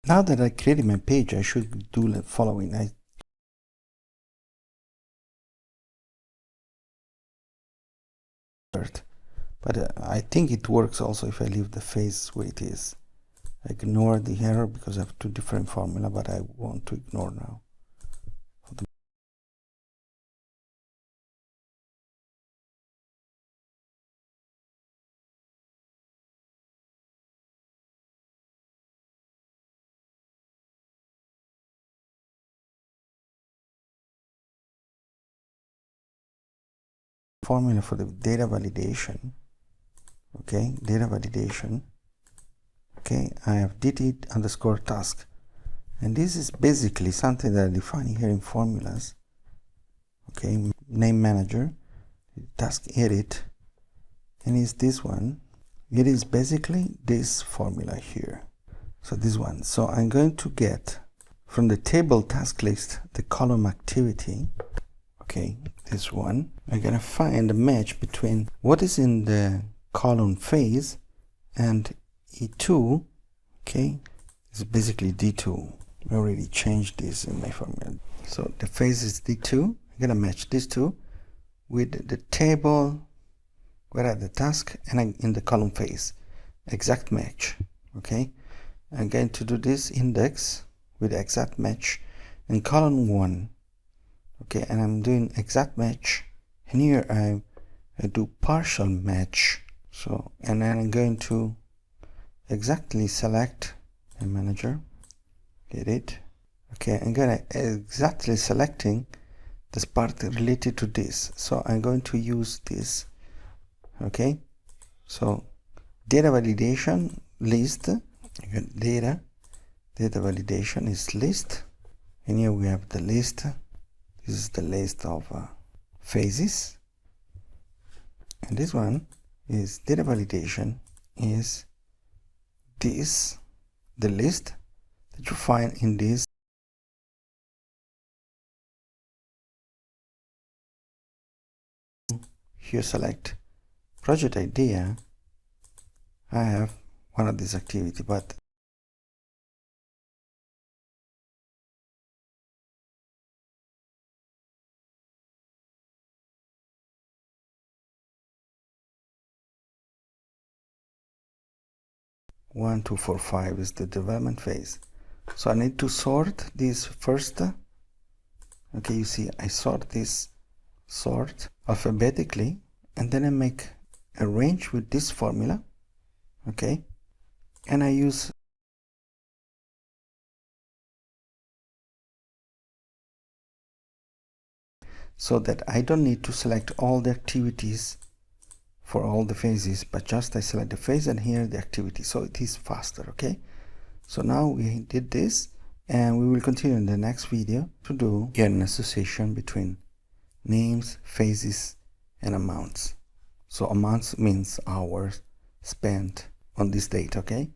Now that I created my page, I should do the following. But I think it works also if I leave the phase where it is. Ignore the error because I have two different formula, but I want to ignore now. Formula for the data validation. Okay, data validation. Okay, I have dt_task, and this is basically something that I define here in formulas. Okay, name manager, task edit, and is this one. It is basically this formula here. So this one. So I'm going to get from the table task list the column activity. Okay, this one. I'm gonna find a match between what is in the column phase and E2. Okay, it's basically D2. I already changed this in my formula. So the phase is D2. I'm gonna match these two with the table where are the task and in the column phase. Exact match. Okay, I'm going to do this index with exact match in column 1. Okay, and I'm doing exact match, and here I do partial match. So, and then I'm going to exactly select a manager, get it. Okay, I'm gonna exactly selecting this part related to this. So I'm going to use this. Okay, so data validation list, data validation is list, and here we have the list. This is the list of phases, and this one is data validation is this, the list that you find in this. Here select project idea. I have one of these activity, but one, 2, 4, 5 is the development phase. So I need to sort this first. Okay, you see I sort alphabetically, and then I make a range with this formula. Okay, and I use so that I don't need to select all the activities for all the phases, but just I select the phase and here the activity, so it is faster. Okay, so now we did this, and we will continue in the next video to do an association between names, phases, and amounts. So amounts means hours spent on this date. Okay,